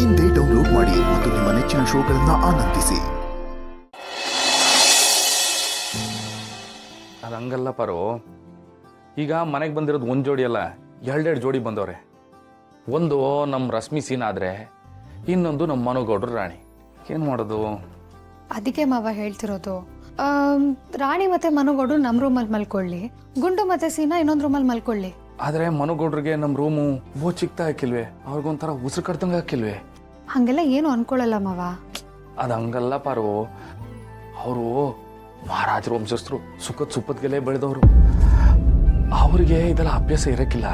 ಇಂದೇ ಡೌನ್ಲೋಡ್ ಮಾಡಿ ಮತ್ತು ನಿಮ್ಮ ನೆಚ್ಚಿನ ಶೋಗಳನ್ನು ಆನಂದಿಸಿ. ಅದು ಹಂಗಲ್ಲ ಪರೋ, ಈಗ ಮನೆಗೆ ಬಂದಿರೋದು ಒಂದು ಜೋಡಿ ಅಲ್ಲ, ಎರಡೆರಡು ಜೋಡಿ ಬಂದವ್ರೆ. ಒಂದು ನಮ್ಮ ರಶ್ಮಿ ಸೀನ್ ಆದರೆ ಇನ್ನೊಂದು ನಮ್ಮ ಮನುಗೌಡ್ರು ರಾಣಿ. ಏನು ಮಾಡೋದು? ಅದಕ್ಕೆ ಮಾವ ಹೇಳ್ತಿರೋದು, ರಾಣಿ ಮತ್ತೆ ಮನುಗೌಡ್ರು ನಮ್ಮ ರೂಮಲ್ಲಿ ಮಲ್ಕೊಳ್ಳಿ, ಗುಂಡು ಮತ್ತೆ ಸೀನಾ ಇನ್ನೊಂದು ರೂಮಲ್ಲಿ ಮಲ್ಕೊಳ್ಳಿ. ಆದರೆ ಮನುಗೌಡ್ರಿಗೆ ನಮ್ಮ ರೂಮು ಚಿಕ್ತಾ ಹಾಕಿಲ್ವೇ, ಅವ್ರಿಗೊಂಥರ ಉಸಿರು ಕಟ್ದಂಗೆ ಹಾಕಿಲ್ವೇ? ಹಂಗೆಲ್ಲ ಏನು ಅನ್ಕೊಳ್ಳಲ್ಲ ಮಾವ. ಅದು ಹಂಗಲ್ಲ ಪಾರು, ಅವರು ಮಹಾರಾಜರು ವಂಶಸ್ಥರು, ಸುಪ್ಪತ್ಗೆಲೆ ಬೆಳೆದವರು. ಅವರಿಗೆ ಇದೆಲ್ಲ ಅಭ್ಯಾಸ ಇರಕ್ಕಿಲ್ಲ.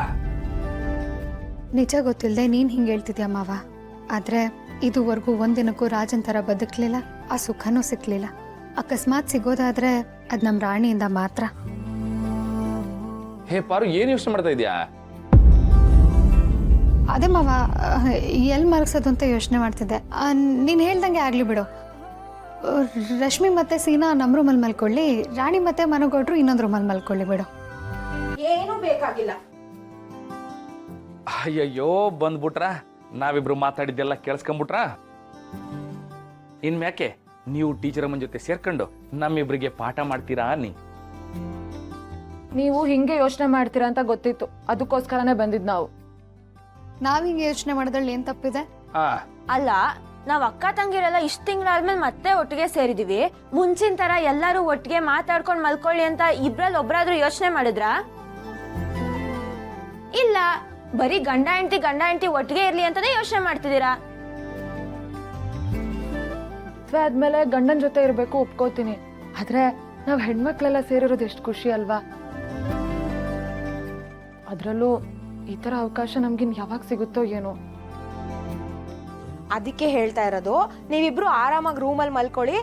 ನಿಜ ಗೊತ್ತಿಲ್ಲದೆ ನೀನು ಹಿಂಗೆ ಹೇಳ್ತಿದ್ಯಾ ಮಾವ. ಆದರೆ ಇದುವರೆಗೂ ಒಂದಿನಕ್ಕೂ ರಾಜನ್ ಥರ ಬದುಕಲಿಲ್ಲ, ಆ ಸುಖನೂ ಸಿಕ್ಕಲಿಲ್ಲ. ಅಕಸ್ಮಾತ್ ಸಿಗೋದಾದ್ರೆ ಅದು ನಮ್ಮ ರಾಣಿಯಿಂದ ಮಾತ್ರ. ಹೇ ಪಾರು, ಏನು ಯೋಚನೆ ಮಾಡ್ತಾ ಇದೆಯಾ? ಅದೇ ಮಾವ, ಎಲ್ಲಿ ಮಲಗಿಸೋದು ಅಂತ ಯೋಚನೆ ಮಾಡ್ತಿದ್ದೆ. ನೀನು ಹೇಳ್ದಂಗೆ ಆಗಲಿ ಬಿಡು. ರಶ್ಮಿ ಮತ್ತೆ ಸೀನಾ ನಮ್ಮ ರೂಮಲ್ಲಿ ಮಲ್ಕೊಳ್ಳಿ, ರಾಣಿ ಮತ್ತೆ ಮನುಗೌಡ್ರು ಇನ್ನೊಂದು ರೂಮಲ್ಲಿ ಮಲ್ಕೊಳ್ಳಿ ಬಿಡು. ಏನೂ ಬೇಕಾಗಿಲ್ಲ. ಅಯ್ಯಯ್ಯೋ, ಬಂದ್ಬಿಟ್ರ? ನಾವಿಬ್ರು ಮಾತಾಡಿದ್ದೆಲ್ಲ ಕೇಳಿಸ್ಕೊಂಡ್ಬಿಟ್ರ? ಇನ್ಮ್ಯಾಕೆ ನೀವು ಟೀಚರ್ ಅಮ್ಮನ ಜೊತೆ ಸೇರ್ಕೊಂಡು ನಮ್ಮಿಬ್ರಿಗೆ ಪಾಠ ಮಾಡ್ತೀರಾ? ನೀವು ಹಿಂಗೆ ಯೋಚನೆ ಮಾಡ್ತೀರಾ ಅಂತ ಗೊತ್ತಿತ್ತು, ಅದಕ್ಕೋಸ್ಕರನೇ ಬಂದಿದ್ ನಾವು. ನಾವ್ ಹಿಂಗೆ ಯೋಚನೆ ಮಾಡೋದ್ರಲ್ಲಿ ಏನ್ ತಪ್ಪಿದೆ? ಅಲ್ಲ, ನಾವ್ ಅಕ್ಕ ತಂಗಿರೆಲ್ಲ ಇಷ್ಟ ತಿಂಗಳಾದ್ಮೇಲೆ ಮತ್ತೆ ಒಟ್ಟಿಗೆ ಸೇರಿದೀವಿ. ಮುಂಚಿನ ತರ ಎಲ್ಲರೂ ಒಟ್ಟಿಗೆ ಮಾತಾಡ್ಕೊಂಡ್ ಮಲ್ಕೊಳ್ಳಿ ಅಂತ ಇಬ್ರಲ್ಲಿ ಒಬ್ರಾದ್ರೂ ಯೋಚನೆ ಮಾಡಿದ್ರಾ? ಇಲ್ಲ, ಬರೀ ಗಂಡ ಹೆಂಡತಿ ಒಟ್ಟಿಗೆ ಇರ್ಲಿ ಅಂತಾನೆ ಯೋಚನೆ ಮಾಡ್ತಿದ್ದೀರಾ. ಮದ್ವೆ ಆದ್ಮೇಲೆ ಗಂಡನ ಜೊತೆ ಇರ್ಬೇಕು ಒಪ್ಕೋತೀನಿ, ಆದ್ರೆ ನಾವ್ ಹೆಣ್ಮಕ್ಳೆಲ್ಲ ಸೇರಿರೋದು ಎಷ್ಟು ಖುಷಿ ಅಲ್ವಾ? ಅದ್ರಲ್ಲೂ ಈ ತರ ಅವಕಾಶ ನಮ್ಗಿನ್ ಯಾವಾಗ ಸಿಗುತ್ತೋ ಏನೋ. ಅದಕ್ಕೆ ಹೇಳ್ತಾ ಇರೋದು, ನೀವಿಬ್ರು ಆರಾಮಾಗಿ ರೂಮಲ್ಲಿ ಮಲ್ಕೊಳ್ಳಿ.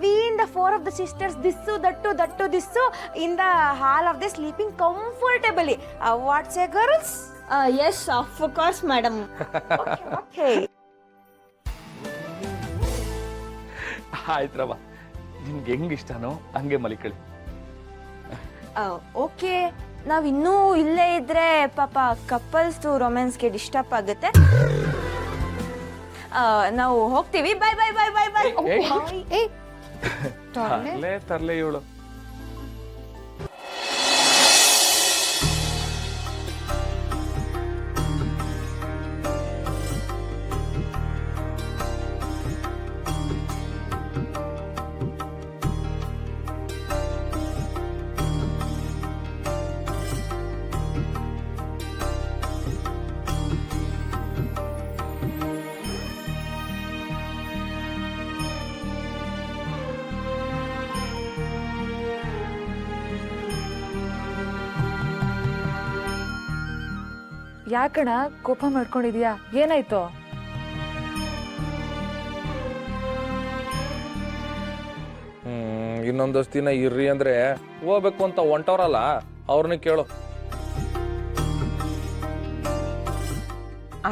We in the 4 of the sisters, this that this in the hall of the sleeping comfortably. What's a girls? Yes, of course madam. ಆಯ್ತ್ರವ, ನಿಮ್ಗೆ ಹೆಂಗ್ ಇಷ್ಟನೋ ಹಂಗೆ ಮಲಿಕಳಿ. ಓಕೆ, ನಾವ್ ಇನ್ನೂ ಇಲ್ಲೇ ಇದ್ರೆ ಪಾಪ ಕಪಲ್ಸ್ ರೊಮ್ಯಾನ್ಸ್ಗೆ ಡಿಸ್ಟರ್ಬ್ ಆಗುತ್ತೆ. ನಾವು ಹೋಗ್ತೀವಿ. Bye bye bye bye bye. ತರ್ಲೆ ಇವಳು. ಯಾಕಣ ಕೋಪ ಮಾಡ್ಕೊಂಡಿದ್ಯಾ? ಏನಾಯ್ತು? ಇನ್ನೊಂದಷ್ಟು ದಿನ ಇರ್ರಿ ಅಂದ್ರೆ ಹೋಗ್ಬೇಕು ಅಂತ ಹೊಂಟವ್ರಲ್ಲ, ಅವ್ರನ್ನ ಕೇಳು.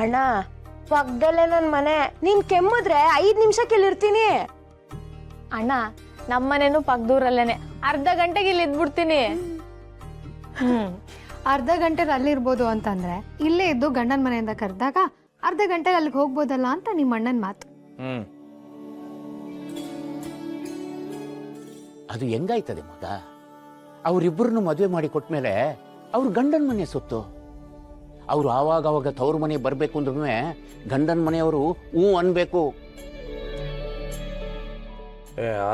ಅಣ್ಣ, ಪಕ್ಕದಲ್ಲೇ ನನ್ ಮನೆ, ನೀನ್ ಕೆಮ್ಮಿದ್ರೆ 5 ನಿಮಿಷಕ್ಕೆ ಇಲ್ಲಿರ್ತೀನಿ. ಅಣ್ಣ, ನಮ್ಮನೇನು ಪಕ್ಕದೂರಲ್ಲೇನೆ, ಅರ್ಧ ಗಂಟೆಗೆ ಇಲ್ಲಿ ಇದ್ಬಿಡ್ತೀನಿ. ಅರ್ಧ ಗಂಟೆ ಅಲ್ಲಿರ್ಬೋದು ಅಂತಂದ್ರೆ ಇಲ್ಲೇ ಇದ್ದು ಗಂಡನ ಮನೆಯಿಂದ ಕರೆದಾಗ ಅರ್ಧ ಗಂಟೆಗೆ ಅಲ್ಲಿಗೆ ಹೋಗ್ಬೋದಲ್ಲ ಅಂತ ನಿಮ್ಮ ಅಣ್ಣನ ಮಾತು. ಅದು ಹೆಂಗಾಯ್ತದೆ ಮಗ? ಅವರಿಬ್ಬರನ್ನು ಮದುವೆ ಮಾಡಿ ಕೊಟ್ಮೇಲೆ ಅವ್ರ ಗಂಡನ ಮನೆ ಸೊತ್ತು. ಅವ್ರು ಆವಾಗ ತವ್ರ ಮನೆ ಬರ್ಬೇಕು ಅಂದ್ರೂ ಗಂಡನ ಮನೆಯವರು ಹ್ಞೂ ಅನ್ಬೇಕು.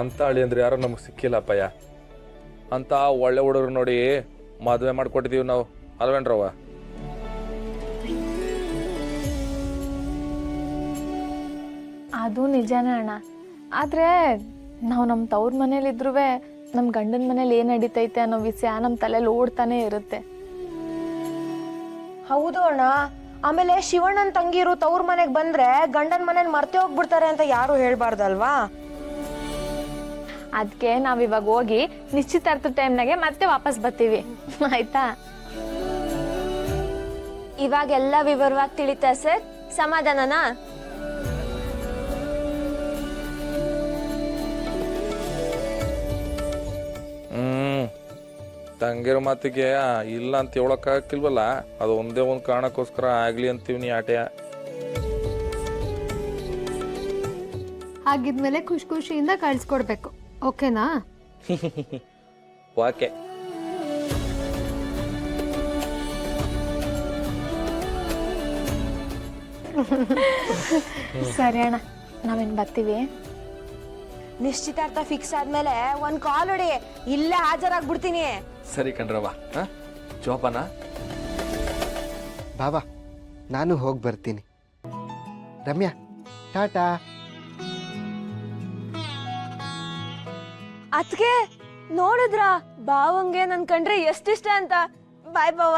ಅಂತ ಅಳಿ ಅಂದ್ರೆ ಯಾರೋ ನಮಗ್ ಸಿಕ್ಕಿಲ್ಲಪ್ಪಯ್ಯ. ಅಂತ ಒಳ್ಳೆ ಹುಡುಗರು ನೋಡಿ ಮದುವೆ ಮಾಡ್ಕೊಟ್ಟಿದೀವಿ ನಾವು, ಅಲ್ವೇನ್ರವ? ಅದು ನಿಜಾನೇ ಅಣ್ಣ. ಆದ್ರೆ ನಾವು ನಮ್ಮ ತವ್ರ ಮನೇಲಿದ್ರೂ ನಮ್ಮ ಗಂಡನ ಮನೇಲಿ ಏನ್ ನಡೀತೈತೆ ಅನ್ನೋ ವಿಷಯ ನಮ್ಮ ತಲೆಯಲ್ಲಿ ಓಡ್ತಾನೆ ಇರುತ್ತೆ. ಹೌದು ಅಣ್ಣ. ಆಮೇಲೆ ಶಿವಣ್ಣನ್ ತಂಗಿರು ತವ್ರ ಮನೆಗ್ ಬಂದ್ರೆ ಗಂಡನ ಮನೇಲಿ ಮರ್ತೆ ಹೋಗ್ಬಿಡ್ತಾರೆ ಅಂತ ಯಾರು ಹೇಳ್ಬಾರ್ದಲ್ವಾ? ಅದಕ್ಕೆ ನಾವ್ ಇವಾಗ ಹೋಗಿ ನಿಶ್ಚಿತಾರ್ಥ ಟೈಮ್ನಾಗೆ ಮತ್ತೆ ವಾಪಸ್ ಬರ್ತೀವಿ, ಆಯ್ತಾ? ಇವಾಗೆಲ್ಲ ವಿವರವಾಗಿ ತಿಳಿತಾ ಸರ್? ಸಮಾಧಾನನಾ? ತಂಗಿರ ಮಾತಿಗೆ ಇಲ್ಲ ಅಂತ ಹೇಳಕ್ಕಾಗಿಲ್ವಲ್ಲ, ಅದು ಒಂದೇ ಒಂದು ಕಾರಣಕ್ಕೋಸ್ಕರ ಆಗ್ಲಿ ಅಂತೀವಿ ನೀ ಆಟೆಯ. ಆಗಿದ್ಮೇಲೆ ಖುಷಿ ಖುಷಿಯಿಂದ ಕಳ್ಸ್ಕೊಡ್ಬೇಕು, ಓಕೆನಾ? ಓಕೆ. ಸರಿ ಅಣ್ಣ, ನಾವೇನು ಬರ್ತೀವಿ. ನಿಶ್ಚಿತಾರ್ಥ ಫಿಕ್ಸ್ ಆದ್ಮೇಲೆ ಒಂದ್ ಕಾಲ್ ಹೊಡಿ, ಇಲ್ಲೇ ಹಾಜರಾಗ್ಬಿಡ್ತೀನಿ. ಸರಿ ಕಣ್ರವ. ಜೋಪಾನ. ಬಾಬಾ, ನಾನು ಹೋಗಿ ಬರ್ತೀನಿ. ರಮ್ಯಾ, ಟಾಟಾ. ಅದ್ಕೆ ನೋಡಿದ್ರ ಬಾವಂಗೆ ನನ್ ಕಂಡ್ರೆ ಎಷ್ಟಿಷ್ಟ ಅಂತ. ಬಾಯ್ ಬಾವ.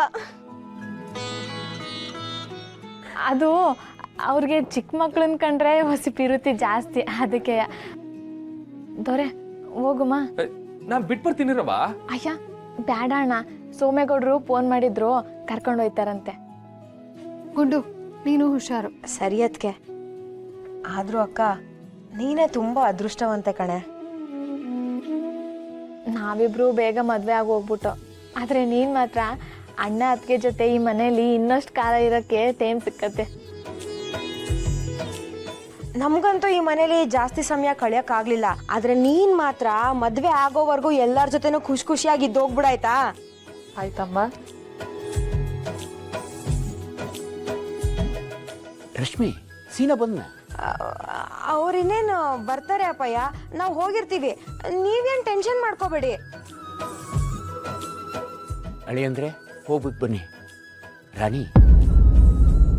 ಅದು ಅವ್ರಿಗೆ ಚಿಕ್ಕ ಮಕ್ಳನ್ನ ಕಂಡ್ರೆ ಹೊಸಿಪಿರುತ್ತಿ ಜಾಸ್ತಿ, ಅದಕ್ಕೆ. ದೊರೆ ಹೋಗುಮ. ನಾ ಬಿಟ್ಬರ್ತೀನಿ ರವ. ಅಯ್ಯ ಬೇಡ ಅಣ್ಣ, ಸೋಮೇಗೌಡರು ಫೋನ್ ಮಾಡಿದ್ರು, ಕರ್ಕೊಂಡು ಹೋಯ್ತಾರಂತೆ. ಗುಂಡು, ನೀನು ಹುಷಾರು. ಸರಿ ಅದ್ಕೆ. ಆದ್ರೂ ಅಕ್ಕ, ನೀನೇ ತುಂಬಾ ಅದೃಷ್ಟವಂತೆ ಕಣೆ. ನಾವಿಬ್ರು ಬೇಗ ಮದ್ವೆ ಆಗಿ ಹೋಗ್ಬಿಟ್ಟು, ಆದ್ರೆ ನೀನ್ ಮಾತ್ರ ಅಣ್ಣ ಅತ್ತಿಗೆ ಜೊತೆ ಈ ಮನೇಲಿ ಇನ್ನಷ್ಟು ಕಾಲ ಇರಕ್ಕೆ ಟೈಮ್ ಸಿಕ್ಕತ್ತೆ. ನಮ್ಗಂತೂ ಈ ಮನೇಲಿ ಜಾಸ್ತಿ ಸಮಯ ಕಳಿಯಕ್ ಆಗ್ಲಿಲ್ಲ, ಆದ್ರೆ ನೀನ್ ಮಾತ್ರ ಮದ್ವೆ ಆಗೋವರೆಗೂ ಎಲ್ಲಾರ ಜೊತೆನೂ ಖುಷಿ ಖುಷಿಯಾಗಿ ಇದ್ದೋಗ್ಬಿಡಾಯ್ತಾ? ಆಯ್ತಮ್ಮ. ರಶ್ಮಿ, ಸೀನಾ ಬಂದ್ನ? ಅವ್ರಿನ್ನೇನು ಬರ್ತಾರೆ ಅಪ್ಪಯ್ಯ, ನಾವು ಹೋಗಿರ್ತೀವಿ, ನೀವೇನ್ ಟೆನ್ಷನ್ ಮಾಡ್ಕೋಬೇಡಿ. ಅಳಿಯಂದ್ರೆ ಹೋಗ್ಬಿಟ್ಟು ಬನ್ನಿ. ರಾಣಿ,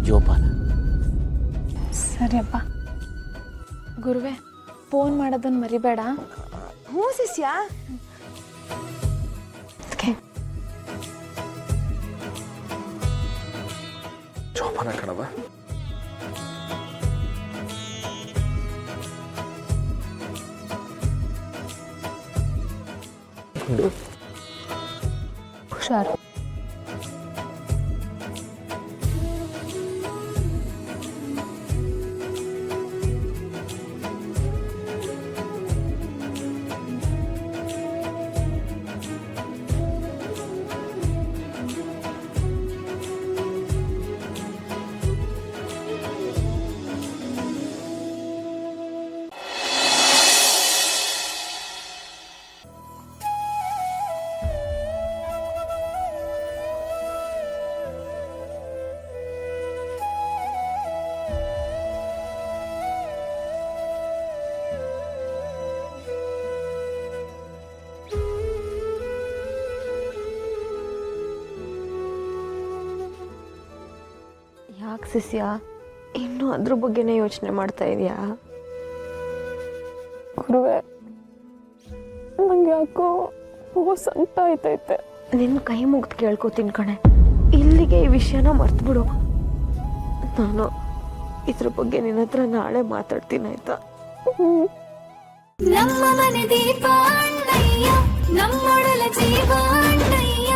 ಜೋಪಾನ. ಸರಿಯಪ್ಪ. ಗುರುವೆ, ಫೋನ್ ಮಾಡೋದನ್ನ ಮರಿಬೇಡ. ಹ್ಞೂ ಶಿಷ್ಯ. ಜೋಪಾನ ಕಣವ. ಹುಷಾರು. ಯಾಕೆ ಶಿಷ್ಯ ಇನ್ನೂ ಅದ್ರ ಬಗ್ಗೆನೇ ಯೋಚನೆ ಮಾಡ್ತಾ ಇದೀಯಾ? ಗುರುವೆ, ನಂಗೆ ಯಾಕೋ ಸಂಕಟ ಆಯ್ತೈತೆ. ನಿನ್ನ ಕೈ ಮುಗ್ದು ಕೇಳ್ಕೊತೀನಿ ಕಣೆ, ಇಲ್ಲಿಗೆ ಈ ವಿಷಯನ ಮರ್ತ್ಬಿಡು. ನಾನು ಇದ್ರ ಬಗ್ಗೆ ನಿನ್ನ ಹತ್ರ ನಾಳೆ ಮಾತಾಡ್ತೀನಿ, ಆಯ್ತಾ? ನಮ್ಮ ಮನೆ ದೀಪ ಅಣ್ಣಯ್ಯ, ನಮ್ಮೊಡಲ ಜೀವ ಅಣ್ಣಯ್ಯ.